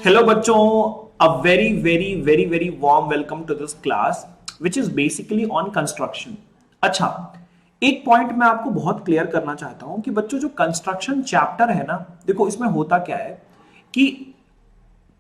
Hello बच्चों, a very warm welcome to this class which is basically on construction. अच्छा, एक point मैं आपको बहुत क्लियर करना चाहता हूं कि बच्चों जो कंस्ट्रक्शन चैप्टर है ना, देखो इसमें होता क्या है कि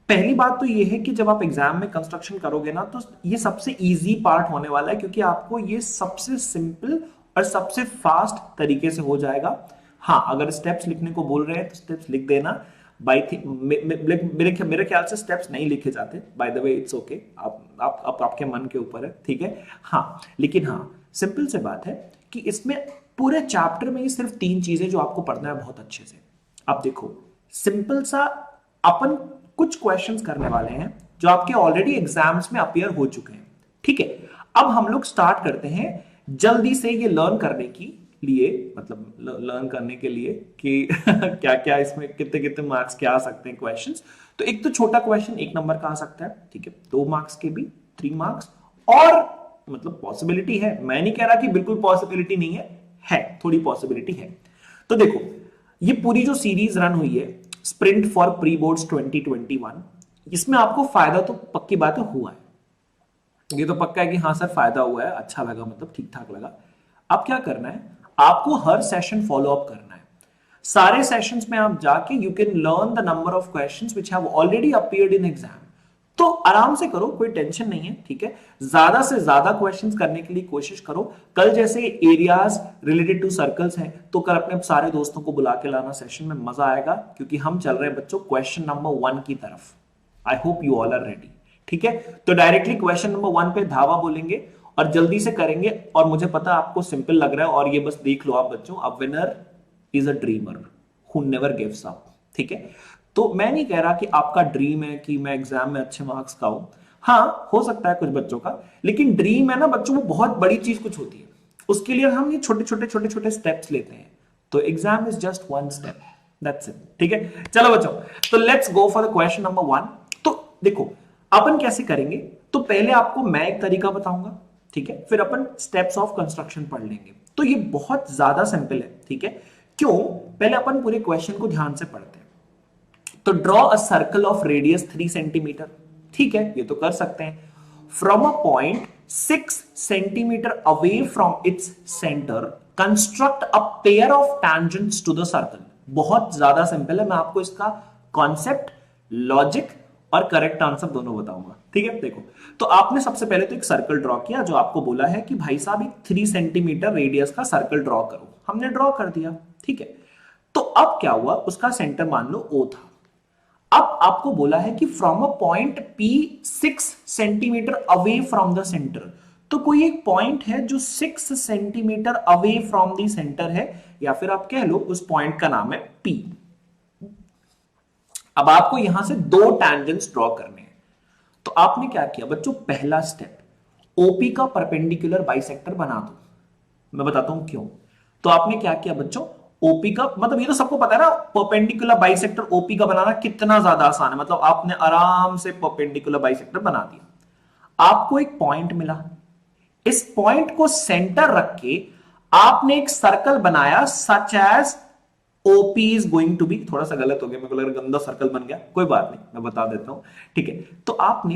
पहली बात तो ये है कि जब आप एग्जाम में कंस्ट्रक्शन करोगे ना तो ये सबसे इजी पार्ट होने वाला है क्योंकि आपको ये सबसे सिंपल और सबसे फास्ट तरीके से हो जाएगा। हाँ, अगर स्टेप्स लिखने को बोल रहे हैं तो स्टेप्स लिख देना। मेरे ख्याल से स्टेप्स नहीं लिखे जाते, by the way it's okay, आपके मन के ऊपर है, ठीक है। हाँ, लेकिन हाँ, सिंपल से बात है कि इसमें पूरे चैप्टर में ये सिर्फ 3 चीजें जो आपको पढ़ना है बहुत अच्छे से। अब देखो, सिंपल सा अपन कुछ क्वेश्चंस करने वाले हैं जो आपके ऑलरेडी एग्जाम्स में अपीयर हो चुके हैं, ठीक है। अब हम लोग स्टार्ट करते हैं जल्दी से ये लर्न करने की लिए, मतलब लर्न करने के लिए कि क्या क्या इसमें कितने कितने मार्क्स के आ सकते हैं क्वेश्चंस। तो एक तो छोटा क्वेश्चन 1 नंबर का आ सकता है, ठीक है। 2 मार्क्स के भी 3 मार्क्स, और मतलब पॉसिबिलिटी है, मैं नहीं कह रहा कि बिल्कुल पॉसिबिलिटी नहीं है थोड़ी पॉसिबिलिटी है। तो देखो, ये पूरी जो सीरीज रन हुई है स्प्रिंट फॉर प्री बोर्ड्स 2021, इसमें आपको फायदा तो पक्की बात है हुआ है। ये तो पक्का है कि हाँ सर फायदा हुआ है, अच्छा लगा, मतलब ठीक ठाक लगा। अब क्या करना है, आपको हर सेशन फॉलो अप करना है। सारे सेशंस में आप जाके you can learn the number of questions which have already appeared in exam. तो आराम से करो, कोई टेंशन नहीं है, ठीक है। ज्यादा से ज्यादा क्वेश्चंस करने के लिए कोशिश करो। कल जैसे एरियाज रिलेटेड टू सर्कल्स हैं तो कल अपने सारे दोस्तों को बुला के लाना, सेशन में मजा आएगा क्योंकि हम चल रहे हैं बच्चों क्वेश्चन नंबर 1 की तरफ। I hope you all are ready, ठीक है। तो डायरेक्टली क्वेश्चन नंबर 1 पे धावा बोलेंगे और जल्दी से करेंगे। और मुझे पता आपको सिंपल लग रहा है, और ये बस देख लो आप बच्चों, a winner is a dreamer who never gives up, ठीक है। तो मैं नहीं कह रहा कि आपका ड्रीम है कि मैं एग्जाम में अच्छे मार्क्स का हूं, हाँ हो सकता है कुछ बच्चों का, लेकिन ड्रीम है ना बच्चों, वो बहुत बड़ी चीज कुछ होती है। उसके लिए हम ये छोटे छोटे स्टेप्स लेते हैं। तो exam is just 1 step, that's it, ठीक है। चलो बच्चों, तो let's go for the question number 1। तो देखो अपन कैसे करेंगे, तो पहले आपको मैं एक तरीका बताऊंगा, ठीक है, फिर अपन स्टेप्स ऑफ कंस्ट्रक्शन पढ़ लेंगे। तो ये बहुत ज्यादा सिंपल है, ठीक है। क्यों, पहले अपन पूरे क्वेश्चन को ध्यान से पढ़ते हैं। तो draw a circle of radius 3 centimetre, ठीक है, ये तो कर सकते हैं। From a point 6 centimetre away from its centre construct a pair of tangents to the circle. बहुत ज्यादा सिंपल है, मैं आपको इसका कॉन्सेप्ट, लॉजिक और करेक्ट आंसर दोनों बताऊंगा, ठीक है। देखो, तो आपने सबसे पहले तो एक सर्कल ड्रॉ किया, जो आपको बोला है कि भाई साहब एक 3 सेंटीमीटर रेडियस का सर्कल ड्रॉ करो, हमने ड्रॉ कर दिया, ठीक है। तो अब क्या हुआ, उसका सेंटर मान लो O था। अब आपको बोला है कि from a point P 6 centimetre away from the centre. तो कोई एक पॉइंट है जो 6 centimetre away from the centre है, या फिर आप कह लो उस पॉइंट का नाम है P। अब आपको यहां से 2 टैंजेंट्स ड्रॉ करने हैं। तो आपने क्या किया बच्चों, पहला स्टेप, ओपी का परपेंडिकुलर बाइसेक्टर बना दो। मैं बताता हूं क्यों। तो आपने क्या किया बच्चों, ओपी का, मतलब ये तो सबको पता है ना, परपेंडिकुलर बाइसेक्टर ओपी का बनाना कितना ज्यादा आसान है। मतलब आपने आराम से परपेंडिकुलर बाइसेक्टर बना दिया। आपको एक पॉइंट मिला, इस पॉइंट को सेंटर रख के आपने एक सर्कल बनाया, such as OP is going to be, थोड़ा सा गलत हो गया, मेरे को लग रहा गंदा सर्कल बन गया, कोई बात नहीं, मैं बता देता हूं, ठीक है। तो आपने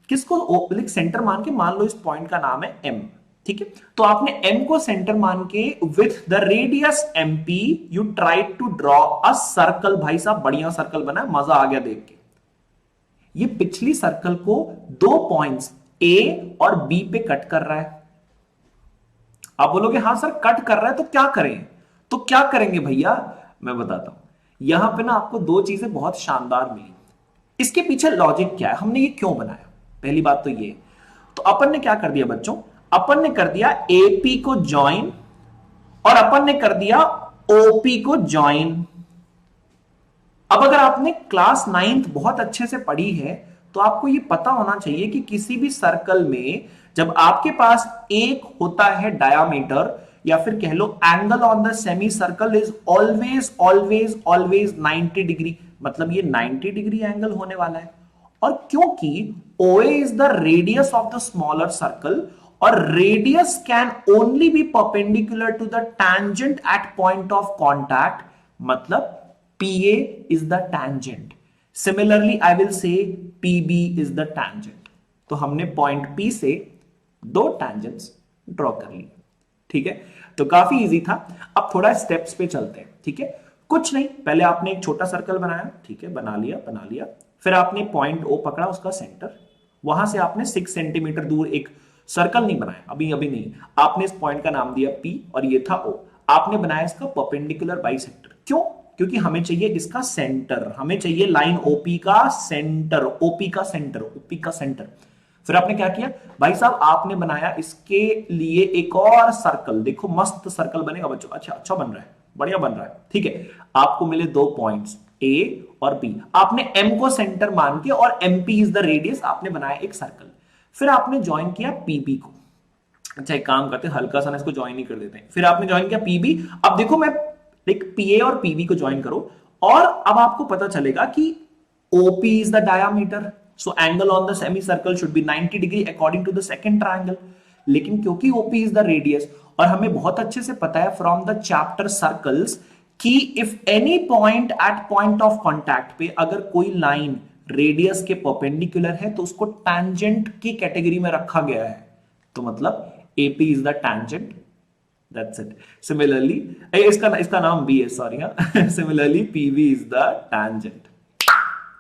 किसको सेंटर मान के, मान लो इस पॉइंट का नाम है M, ठीक है। तो आपने M को सेंटर मान के with the radius MP you try to draw a circle. भाई साहब बढ़िया सर्कल बना, मजा आ गया देख के। ये पिछली सर्कल को 2 पॉइंट्स A और B पे कट कर रहा है। आप बोलोगे हाँ सर कट कर रहा है तो क्या करें, तो क्या करेंगे भैया, मैं बताता हूं। यहां पे ना आपको 2 चीजें बहुत शानदार मिली। इसके पीछे लॉजिक क्या है, हमने ये क्यों बनाया, पहली बात तो ये। तो अपन ने क्या कर दिया बच्चों, अपन ने कर दिया AP को ज्वाइन और अपन ने कर दिया OP को ज्वाइन। अब अगर आपने क्लास 9th बहुत अच्छे से पढ़ी है तो आपको ये पता होना चाहिए कि किसी भी सर्कल में जब आपके पास एक होता है डायामीटर, या फिर कह लो angle on the semi circle is always always always 90 degree, मतलब ये 90 डिग्री एंगल होने वाला है। और क्योंकि OA is the radius of the smaller circle, और radius can only be perpendicular to the tangent at point of contact, मतलब PA is the tangent. Similarly I will say PB is the tangent. तो हमने point P से दो tangents draw कर लिए। ठीक है, तो काफी इजी था। अब थोड़ा स्टेप्स पे चलते हैं। ठीक है, कुछ नहीं, पहले आपने एक छोटा सर्कल बनाया। ठीक है, बना लिया। फिर आपने पॉइंट ओ पकड़ा, उसका सेंटर, वहां से आपने 6 सेंटीमीटर दूर एक सर्कल नहीं बनाया, अभी नहीं, आपने इस पॉइंट का नाम दिया पी और ये था ओ। आपने बनाया इसका परपेंडिकुलर बाइसेक्टर। क्यों? क्योंकि हमें चाहिए इसका सेंटर, हमें चाहिए लाइन ओपी का सेंटर, ओपी का सेंटर। फिर आपने क्या किया भाई साहब, आपने बनाया इसके लिए एक और सर्कल। देखो मस्त सर्कल बनेगा बच्चों, अच्छा बन रहा है, बढ़िया बन रहा है। ठीक है, आपको मिले दो पॉइंट्स ए और बी, आपने एम को सेंटर मान के और एमपी इज द रेडियस, आपने बनाया एक सर्कल। फिर आपने ज्वाइन किया पीबी को। अच्छा एक काम करते हैं, हल्का सा इसको ज्वाइन ही कर देते हैं। फिर आपने ज्वाइन किया पीबी। अब देखो मैं एक पीए और पीबी को ज्वाइन करो और अब आपको पता चलेगा कि OP is the diameter, so angle on the semi circle should be 90 degree according to the second triangle. लेकिन क्योंकि ओपी इज द रेडियस और हमें बहुत अच्छे से पता है फ्रॉम द चैप्टर सर्कल्स कि if any point at point of contact पे अगर कोई लाइन रेडियस के परपेंडिकुलर है तो उसको टैंजेंट की कैटेगरी में रखा गया है। तो मतलब AP is the tangent, that's it. Similarly, इसका नाम B है, सॉरी हाँ। Similarly, PV is the tangent.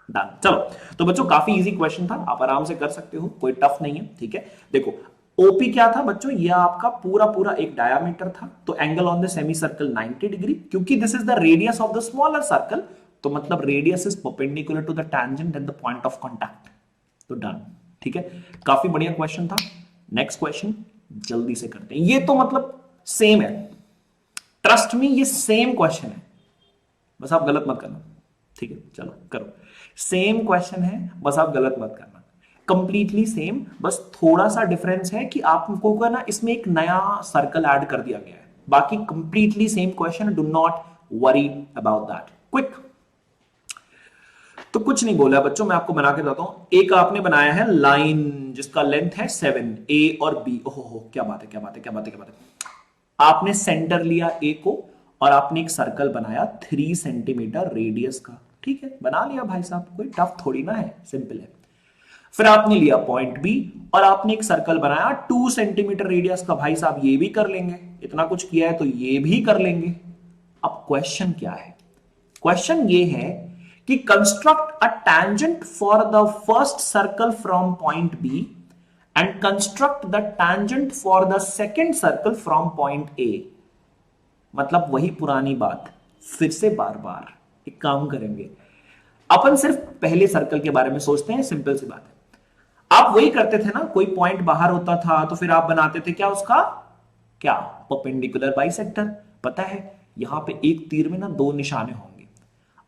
Done. चलो, तो बच्चों काफी इजी क्वेश्चन था, आप आराम से कर सकते हो, कोई टफ नहीं है। ठीक है, देखो OP क्या था बच्चों, ये आपका पूरा एक डायामीटर था। तो angle on the semi circle 90 degree, क्योंकि this is the radius of the smaller circle, तो मतलब radius is perpendicular to the tangent at the point of contact. तो डन। ठीक है, काफी बढ़िया क्वेश्चन था। नेक्स्ट क्वेश्चन जल्दी से करते हैं। ये तो मतलब सेम है, ट्रस्ट मी ये सेम क्वेश्चन है, बस आप गलत मत करना। ठीक है, चलो करो। सेम क्वेश्चन है, बस आप गलत मत करना। कंप्लीटली सेम, बस थोड़ा सा डिफरेंस है कि आपको को ना इसमें एक नया सर्कल ऐड कर दिया गया है। बाकी completely same question, do not worry about that. Quick, तो कुछ नहीं बोला बच्चों, मैं आपको बना के बताता हूं। एक आपने बनाया है लाइन जिसका लेंथ है 7, ए और बी। ओहो क्या बात है। आपने सेंटर लिया ए को और आपने एक सर्कल बनाया 3 सेंटीमीटर रेडियस का। ठीक है, बना लिया भाई साहब, कोई टफ थोड़ी ना है, सिंपल है। फिर आपने लिया पॉइंट बी और आपने एक सर्कल बनाया 2 सेंटीमीटर रेडियस का। भाई साहब ये भी कर लेंगे, इतना कुछ किया है तो ये भी कर लेंगे। अब क्वेश्चन क्या है? क्वेश्चन ये है कि construct a tangent for the first circle from point B and construct the tangent for the second circle from point A. मतलब वही पुरानी बात फिर से बार एक काम करेंगे, अपन सिर्फ पहले सर्कल के बारे में सोचते हैं। सिंपल सी बात है, आप वही करते थे ना, कोई पॉइंट बाहर होता था तो फिर आप बनाते थे क्या उसका, क्या, परपेंडिकुलर बाइसेक्टर। पता है यहां पे एक तीर में ना 2 निशाने होंगे।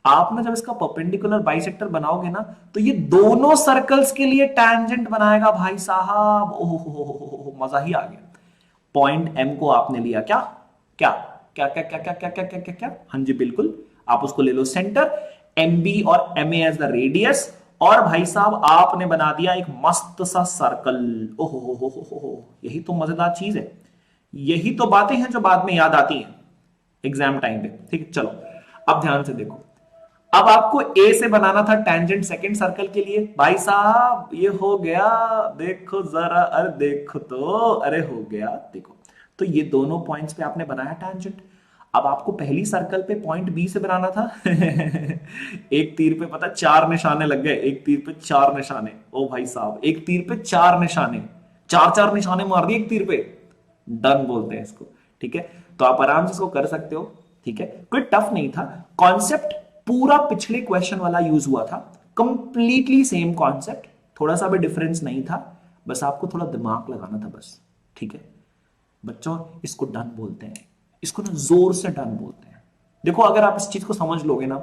आप ना जब इसका परपेंडिकुलर बाइसेक्टर बनाओगे ना तो ये दोनों सर्कल्स के लिए टैंजेंट बनाएगा भाई साहब। ओहो मजा ही आ गया। पॉइंट एम को आपने लिया क्या क्या क्या क्या क्या क्या क्या क्या क्या क्या क्या, हाँ जी बिल्कुल, आप उसको ले लो सेंटर, एम बी और M A as the radius, और भाई साहब आपने बना दिया एक मस्त सा सर्कल। ओहो यही तो मजेदार चीज है, यही तो बातें हैं जो बाद में याद आती हैं एग्जाम टाइम पे। ठीक है, चलो अब ध्यान से देखो। अब आपको ए से बनाना था टैंजेंट सेकंड सर्कल के लिए। भाई साहब ये हो गया, देखो जरा, अरे देखो तो, अरे हो गया, देखो तो ये दोनों पॉइंट्स पे आपने बनाया टैंजेंट। अब आपको पहली सर्कल पे पॉइंट बी से बनाना था। एक तीर पे पता 4 निशाने लग गए, एक तीर पे 4 निशाने। ओ भाई साहब एक तीर पे 4 निशाने, 4 निशाने मार दिए एक तीर पे। डन बोलते हैं इसको। ठीक है, तो आप आराम से इसको कर सकते हो। ठीक है, कोई टफ नहीं था। कॉन्सेप्ट पूरा पिछले क्वेश्चन वाला यूज हुआ था, कंप्लीटली सेम कॉन्सेप्ट, थोड़ा सा भी डिफरेंस नहीं था, बस आपको थोड़ा दिमाग लगाना था बस। ठीक है बच्चों, इसको डन बोलते हैं, इसको ना जोर से डन बोलते हैं। देखो अगर आप इस चीज को समझ लोगे ना,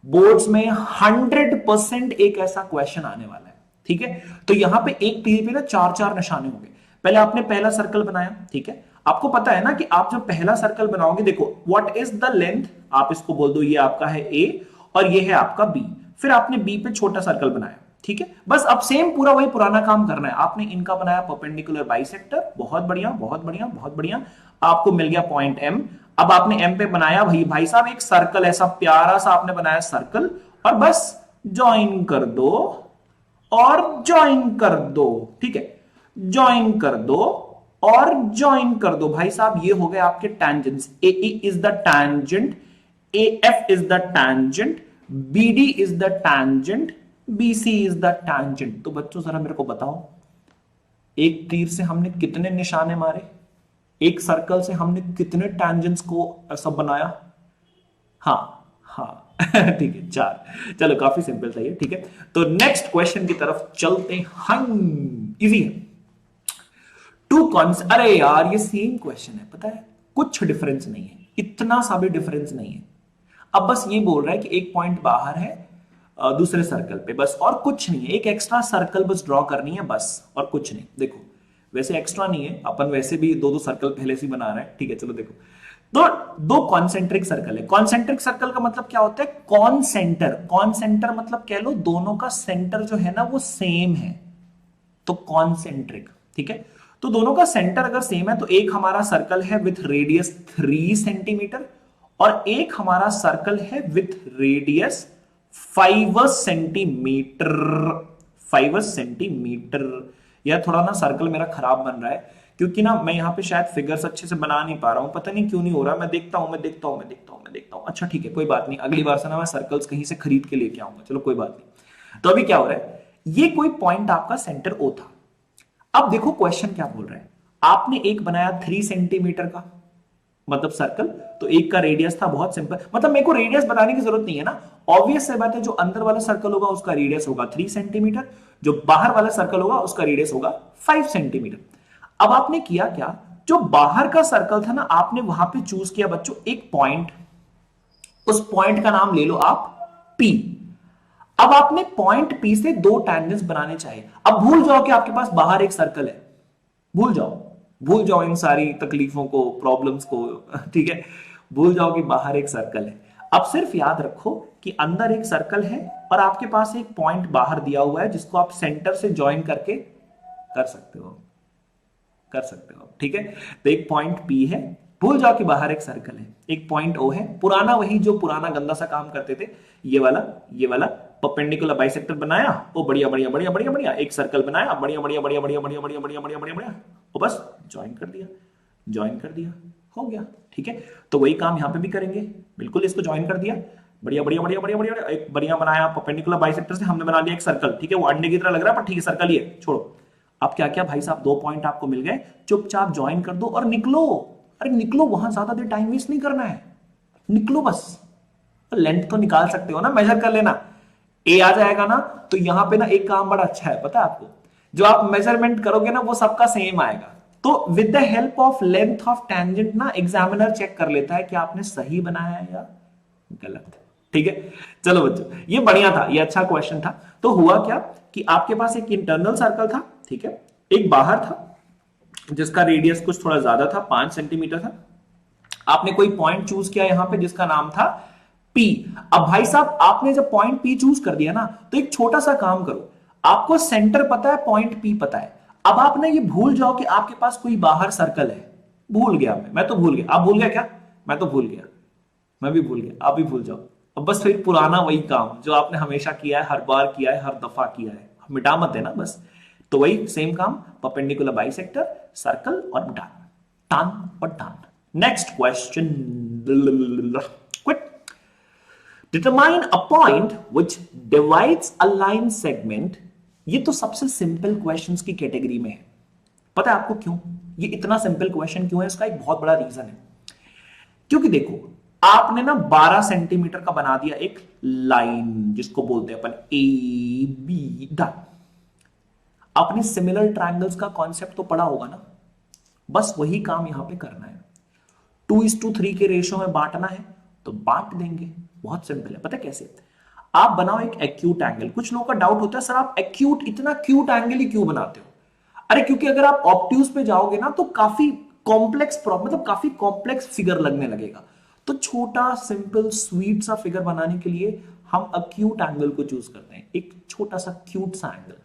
बोर्ड्स में 100% एक ऐसा क्वेश्चन आने वाला है। ठीक है, तो यहां पे एक तीर पे ना 4 निशाने होंगे। पहले आपने पहला सर्कल बनाया, ठीक है, आपको पता है ना कि आप जब पहला सर्कल बनाओगे, देखो व्हाट इज द लेंथ, आप इसको बोल दो ये आपका है ए और ये है आपका बी। फिर आपने बी पे छोटा सर्कल बनाया। ठीक है, बस अब सेम पूरा वही पुराना काम करना है। आपने इनका बनाया परपेंडिकुलर बाइसेक्टर, बहुत बढ़िया बहुत बढ़िया बहुत बढ़िया, आपको मिल गया पॉइंट एम। अब आपने एम पे बनाया भाई साहब एक सर्कल, ऐसा प्यारा सा आपने बनाया सर्कल, और बस ज्वाइन कर दो और ज्वाइन कर दो, ठीक है, ज्वाइन कर दो और ज्वाइन कर दो। भाई साहब ये हो गए आपके tangents. A is the tangent, A F is the tangent, B D is the tangent, B C is the tangent. तो बच्चों जरा मेरे को बताओ, एक तीर से हमने कितने निशाने मारे, एक सर्कल से हमने कितने टैंजेंट्स को ऐसा बनाया? हाँ हाँ ठीक है, 4। चलो काफी सिंपल था ये, ठीक है। तो नेक्स्ट क्वेश्चन की तरफ चलते हैं। इजी है। टू कॉन्स, अरे यार ये सेम क्वेश्चन है, पता है, कुछ डिफरेंस नहीं है, इतना सा भी डिफरेंस नहीं है। अब बस ये बोल रहा है कि एक पॉइंट बाहर है दूसरे सर्कल पे, बस, और कुछ नहीं है। एक एक्स्ट्रा सर्कल बस ड्रॉ करनी है, बस, और कुछ नहीं। देखो वैसे एक्स्ट्रा नहीं है, अपन वैसे भी दो सर्कल पहले से बना रहे हैं, ठीक है। चलो देखो, तो दो कॉन्सेंट्रिक सर्कल है। कॉन्सेंट्रिक सर्कल का मतलब क्या होता है? कॉन्सेंटर। कॉन्सेंटर मतलब कह लो दोनों का सेंटर जो है ना वो सेम है, तो कॉन्सेंट्रिक, ठीक है। तो दोनों का सेंटर अगर सेम है तो एक हमारा सर्कल है विथ रेडियस 3 सेंटीमीटर और एक हमारा सर्कल है विथ रेडियस 5 सेंटीमीटर। 5 सेंटीमीटर। यह थोड़ा ना सर्कल मेरा खराब बन रहा है क्योंकि ना मैं यहाँ पे शायद फिगर्स अच्छे से बना नहीं पा रहा हूं, पता नहीं क्यों नहीं हो रहा। मैं देखता हूं। अच्छा ठीक है, कोई बात नहीं, अगली बार से ना मैं सर्कल्स कहीं से खरीद के लेके आऊंगा। चलो कोई बात नहीं। तो अभी क्या हो रहा है, ये कोई पॉइंट आपका सेंटर ओ था। अब देखो क्वेश्चन क्या बोल रहा है, आपने एक बनाया 3 सेंटीमीटर का मतलब सर्कल, तो एक का रेडियस था, बहुत सिंपल, मतलब मेरे को रेडियस बताने की जरूरत नहीं है ना। ऑब्वियस से बात है, जो अंदर वाला सर्कल होगा उसका रेडियस होगा 3 सेंटीमीटर, जो बाहर वाला सर्कल होगा उसका रेडियस होगा 5 सेंटीमीटर। अब आपने किया क्या, जो बाहर का सर्कल था ना, आपने वहां पे चूज किया बच्चों एक पॉइंट, उस पॉइंट का नाम ले लो आप P। अब आपने पॉइंट P से दो टैंजेंट्स बनाने चाहिए। अब भूल जाओ कि आपके पास बाहर एक सर्कल है, भूल जाओ इन सारी तकलीफों को, प्रॉब्लम्स को, ठीक है। भूल जाओ कि बाहर एक सर्कल है। अब सिर्फ याद रखो कि अंदर एक सर्कल है और आपके पास एक पॉइंट बाहर दिया हुआ है जिसको आप सेंटर से ज्वाइन करके कर सकते हो, ठीक है। तो एक पॉइंट P है, भूल जाओ कि बाहर एक सर्कल है, एक पॉइंट O है, पुराना वही जो पुराना गंदा सा काम करते थे, ये वाला परपेंडिकुलर बाइसेक्टर बनाया, वो बढ़िया एक सर्कल बनाया, बढ़िया, वो बस ज्वाइन कर दिया, हो गया, ठीक है। तो वही काम यहां पे भी करेंगे, बिल्कुल इसको ज्वाइन कर दिया, बढ़िया, एक बढ़िया बनाया परपेंडिकुलर बाइसेक्टर से, हमने बना लिया एक सर्कल, ठीक है। वो अंडे की तरह लग रहा है पर ठीक है, सर्कल ही है, छोड़ो। अब क्या भाई साहब, 2 पॉइंट आपको मिल गए, चुपचाप ज्वाइन कर दो और निकलो। अरे निकलो, वहां ज्यादा देर टाइम वेस्ट नहीं करना है, निकलो बस। लेंथ तो निकाल सकते हो ना, मेजर कर लेना, ए आ जाएगा ना। तो यहां पे ना एक काम बड़ा अच्छा है, पता है आपको, जो आप मेजरमेंट करोगे ना वो सबका सेम आएगा। तो with the help of length of tangent ना एग्जामिनर चेक कर लेता है कि आपने सही बनाया है या गलत, ठीक है। चलो बच्चों, ये बढ़िया था, ये अच्छा क्वेश्चन था। तो हुआ क्या कि आपके पास एक इंटरनल सर्कल था, ठीक है, एक बाहर था जिसका रेडियस कुछ थोड़ा ज्यादा था, 5 सेंटीमीटर था। आपने कोई पॉइंट चूज किया यहां पे जिसका नाम था P। अब भाई साहब आपने जब पॉइंट P चूज कर दिया ना, तो एक छोटा सा काम करो, आपको सेंटर पता है, पॉइंट P पता है। अब आप ना ये भूल जाओ कि आपके पास कोई बाहर सर्कल है। भूल गया मैं तो भूल गया, आप भूल गया क्या? मैं तो भूल गया, मैं भी भूल गया, आप भी भूल जाओ। अब बस फिर पुराना वही काम जो आपने हमेशा किया है, हर बार किया है, हर दफा किया है, मिटा मत देना बस। तो वही सेम काम, परपेंडिकुलर बाइसेक्टर, सर्कल और टान। Next question, quit. Determine a point which divides a line segment. ये तो सबसे सिंपल क्वेश्चंस की कैटेगरी में है। पता है आपको क्यों ये इतना सिंपल क्वेश्चन क्यों है? इसका एक बहुत बड़ा रीजन है। क्योंकि देखो, आपने ना 12 सेंटीमीटर का बना दिया एक लाइन जिसको बोलते हैं अपन ए बी। डन। आपने सिमिलर ट्रायंगल्स का कॉन्सेप्ट तो पढ़ा होगा ना, बस वही काम यहां पे करना है। 2:3 के रेशियो में बांटना है तो बांट देंगे, बहुत सिंपल है। पता है कैसे? आप बनाओ एक एक्यूट एंगल। कुछ लोगों का डाउट होता है, सर आप एक्यूट, इतना क्यूट एंगल ही क्यों बनाते हो? अरे क्योंकि अगर आप ऑब्ट्यूज पे जाओगे ना तो काफी कॉम्प्लेक्स मतलब काफी कॉम्प्लेक्स फिगर लगने लगेगा। तो छोटा सिंपल स्वीट सा फिगर बनाने के लिए हम अक्यूट एंगल को चूज करते हैं, एक छोटा सा क्यूट सा एंगल,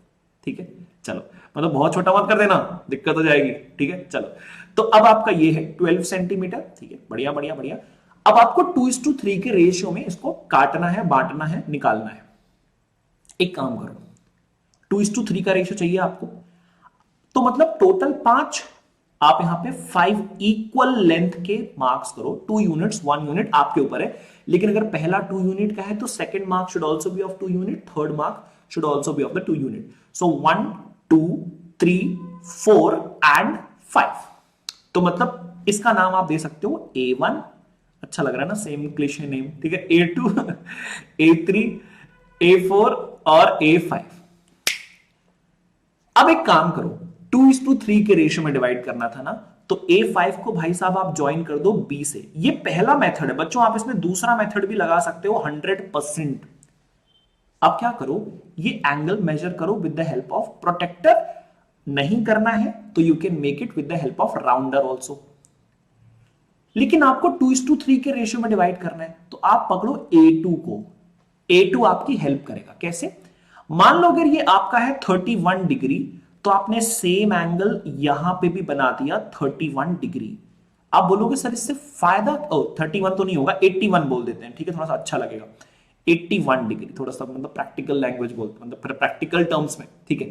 ठीक है। चलो, मतलब बहुत छोटा मत कर देना, दिक्कत हो जाएगी, ठीक है। चलो, तो अब आपका ये है 12 सेंटीमीटर, ठीक है, बढ़िया। अब आपको 2:3 के रेशियो में इसको काटना है, बांटना है, निकालना है। एक काम करो, 2:3 का रेशियो चाहिए आपको, तो मतलब टोटल 5, आप यहां पे 5 इक्वल लेंथ के मार्क्स करो, 2 यूनिट्स 1 यूनिट आपके ऊपर है। लेकिन अगर पहला 2 यूनिट का है तो second mark should also be of 2 unit, third mark should also be of the 2 unit. So 1 2 3 4 and 5। तो मतलब इसका नाम आप दे सकते हो A1, अच्छा लग रहा है ना, सेम क्लिशे नेम, ठीक है, A2 A3 A4 और A5। अब एक काम करो, 2:3 के रेशियो में डिवाइड करना था ना, तो A5 को भाई साहब आप ज्वाइन कर दो B से। ये पहला मेथड है बच्चों, आप इसमें दूसरा मेथड भी लगा सकते हो 100%। अब क्या करो, ये एंगल मेजर करो with the help of protractor, नहीं करना है तो you can make it with the help of rounder also. लेकिन आपको 2:3 के रेशियो में डिवाइड करना है, तो आप पकड़ो A2 को, A2 आपकी हेल्प करेगा। कैसे? मान लो अगर ये आपका है 31 डिग्री, तो आपने सेम एंगल यहां पे भी बना दिया 31 डिग्री। आप बोलोगे सर इससे फायदा, 31 तो नहीं होगा, 81 बोल देते हैं, ठीक है, थोड़ा सा अच्छा लगेगा, 81 डिग्री, थोड़ा सा मतलब प्रैक्टिकल लैंग्वेज बोलते, मतलब प्रैक्टिकल टर्म्स में, ठीक है।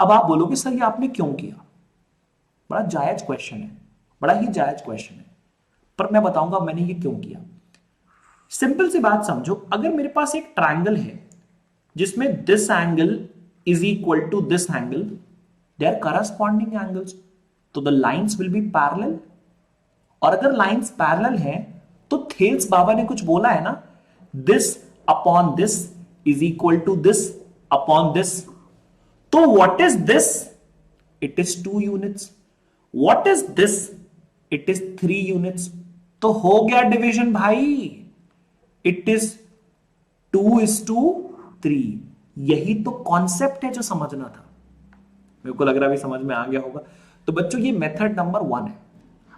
अब आप बोलोगे सर ये आपने क्यों किया? बड़ा जायज क्वेश्चन है, बड़ा ही जायज क्वेश्चन है, पर मैं बताऊंगा मैंने ये क्यों किया। सिंपल सी बात समझो, अगर मेरे पास एक ट्रायंगल है जिसमें this angle is equal to this angle, they are corresponding angles, तो the lines will be parallel. और अगर लाइंस पैरेलल हैं तो थेल्स बाबा ने कुछ बोला है ना, this upon this is equal to this upon this. तो what is this? It is 2 units. What is this? It is 3 units. तो हो गया डिवीजन भाई, इट इज 2:3। यही तो कॉन्सेप्ट है जो समझना था, मेरे को लग रहा है समझ में आ गया होगा। तो बच्चों ये मेथड नंबर 1 है।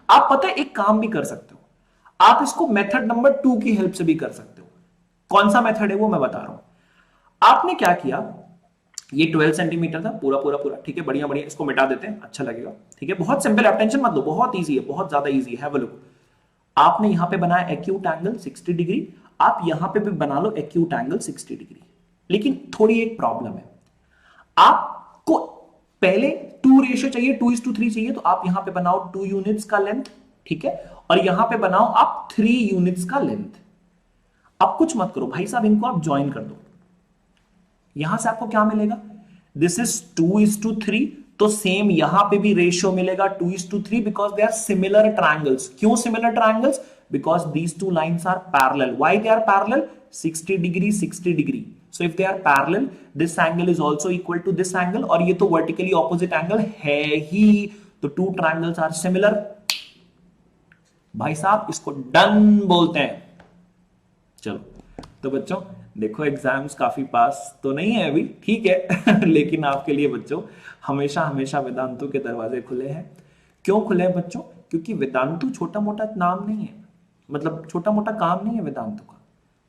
आप पता है एक काम भी कर सकते हो, आप इसको मेथड नंबर 2 की हेल्प से भी कर सकते हो। कौन सा मेथड है वो मैं बता रहा हूं। आपने क्या किया, ये 12 सेंटीमीटर था पूरा पूरा पूरा, ठीक है, बढ़िया बढ़िया, इसको मिटा देते हैं, अच्छा लगेगा, ठीक है, बहुत सिंपल है, टेंशन मत लो, बहुत इजी है, बहुत ज्यादा इजी है। Have a look. आपने यहां पे बनाया एक्यूट एंगल 60 डिग्री, आप यहां पे भी बना लो एक्यूट एंगल 60 डिग्री। लेकिन थोड़ी एक प्रॉब्लम है, आपको पहले 2 रेशियो चाहिए, 2:3 चाहिए, तो आप यहां पे बनाओ 2 यूनिट्स का लेंथ, ठीक है, और यहां पे बनाओ आप 3 यूनिट्स का लेंथ। अब कुछ मत करो भाई साहब, इनको आप ज्वाइन कर दो। यहां से आपको क्या मिलेगा, दिस इज 2:3, तो सेम यहां पे भी रेशियो मिलेगा 2:3, because they are similar triangles. क्यों similar triangles? Because these 2 lines are parallel. Why they are parallel? 60 degree 60 degree. So if they are parallel, this angle is also equal to this angle, और ये तो vertically opposite angle है ही, तो 2 triangles are similar। भाई साहब इसको done बोलते हैं। चलो तो बच्चों देखो, एग्जाम्स काफी पास तो नहीं है अभी, ठीक है लेकिन आपके लिए बच्चों हमेशा हमेशा वेदांतु के दरवाजे खुले हैं। क्यों खुले हैं बच्चों? क्योंकि वेदांतु छोटा मोटा नाम नहीं है, मतलब छोटा मोटा काम नहीं है वेदांतु का।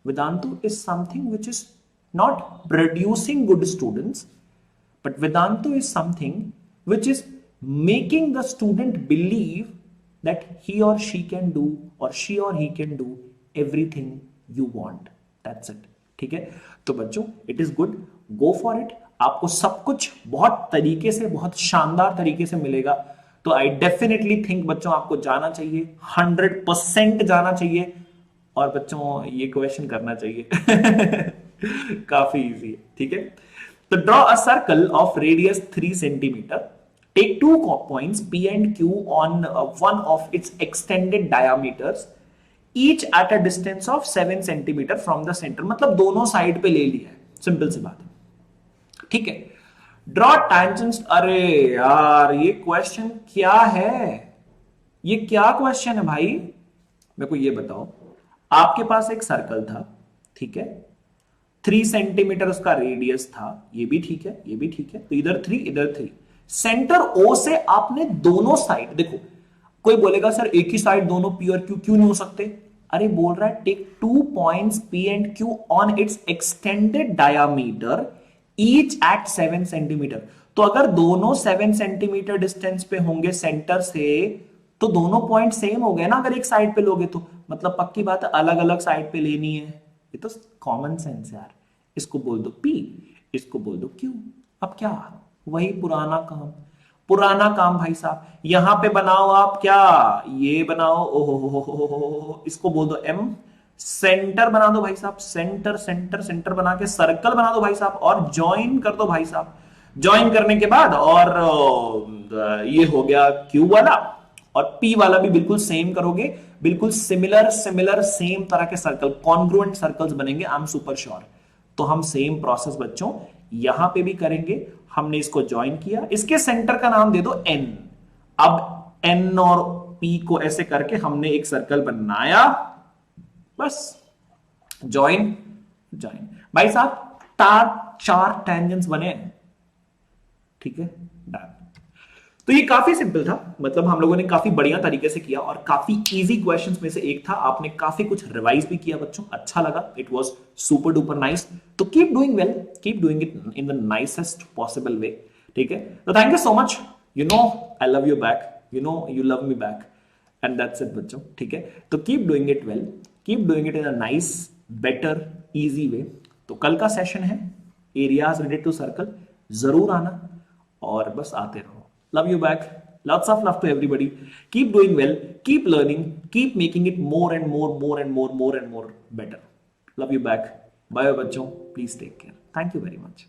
Vedantu is something which is not producing good students, but Vedantu is something which is making the student believe that he or she can do, or she or he can do everything you want. That's it. ठीक है, तो बच्चों it is good, go for it। आपको सब कुछ बहुत तरीके से, बहुत शानदार तरीके से मिलेगा। तो आई डेफिनेटली थिंक बच्चों आपको जाना चाहिए, 100% जाना चाहिए, और बच्चों ये क्वेश्चन करना चाहिए काफी इजी है, ठीक है। तो draw a circle of radius 3 centimetre, take 2 points P and Q on one of its extended diameters, each at a distance of 7 centimetre from the centre. मतलब दोनों साइड पे ले लिया है, सिंपल सी बात है, ठीक है। ड्रॉ टेंजेंट्स, अरे यार ये क्वेश्चन क्या है, ये क्या क्वेश्चन है भाई, मेरे को ये बताओ। आपके पास एक सर्कल था, ठीक है, 3 सेंटीमीटर उसका रेडियस था, ये भी ठीक है, ये भी ठीक है, तो इधर 3 इधर 3, सेंटर O से आपने दोनों साइड, देखो कोई बोलेगा सर एक ही साइड दोनों P और Q क्यों नहीं हो सकते? अरे बोल रहा है take 2 points P and Q on its extended diameter each at 7 centimetre. तो अगर दोनों 7 सेंटीमीटर डिस्टेंस पे होंगे सेंटर से, तो दोनों पॉइंट सेम हो गए ना अगर एक साइड पे लोगे तो। मतलब पक्की बात है अलग अलग साइड पे लेनी है, ये तो कॉमन सेंस यार, इसको बोल दो P, इसको बोल दो Q। अब क्या, वही पुराना काम भाई साहब। यहां पे बनाओ आप क्या, ये बनाओ, ओहो, इसको बोल दो M, सेंटर बना दो भाई साहब, सेंटर सेंटर सेंटर बना के सर्कल बना दो भाई साहब, और ज्वाइन कर दो भाई साहब। ज्वाइन करने के बाद और ये हो गया Q वाला, और P वाला भी बिल्कुल सेम करोगे, बिल्कुल सिमिलर सेम तरह के सर्कल, कॉन्ग्रुएंट सर्कल्स बनेंगे, आई एम सुपर श्योर। तो हम सेम प्रोसेस बच्चों यहां पे भी करेंगे। हमने इसको ज्वाइन किया, इसके सेंटर का नाम दे दो N। अब N और P को ऐसे करके हमने एक सर्कल बनाया, बस ज्वाइन भाई साहब, चार टेंजेंट्स बने, ठीक है, डन। तो ये काफी सिंपल था, मतलब हम लोगों ने काफी बढ़िया तरीके से किया, और काफी इजी क्वेश्चंस में से एक था। आपने काफी कुछ रिवाइज भी किया बच्चों, अच्छा लगा, it was super duper nice. तो keep doing well, keep doing it in the nicest possible way, ठीक है। तो thank you so much, you know I love you back, you know you love me back, and that's it बच्चों, ठीक है। तो keep doing it well, keep doing it in a nice, better, easy way. तो कल का session है areas related to circle, जरूर आना, और बस आते रहो। Love you back. Lots of love to everybody. Keep doing well. Keep learning. Keep making it more and more better. Love you back. Bye bachon. Please take care. Thank you very much.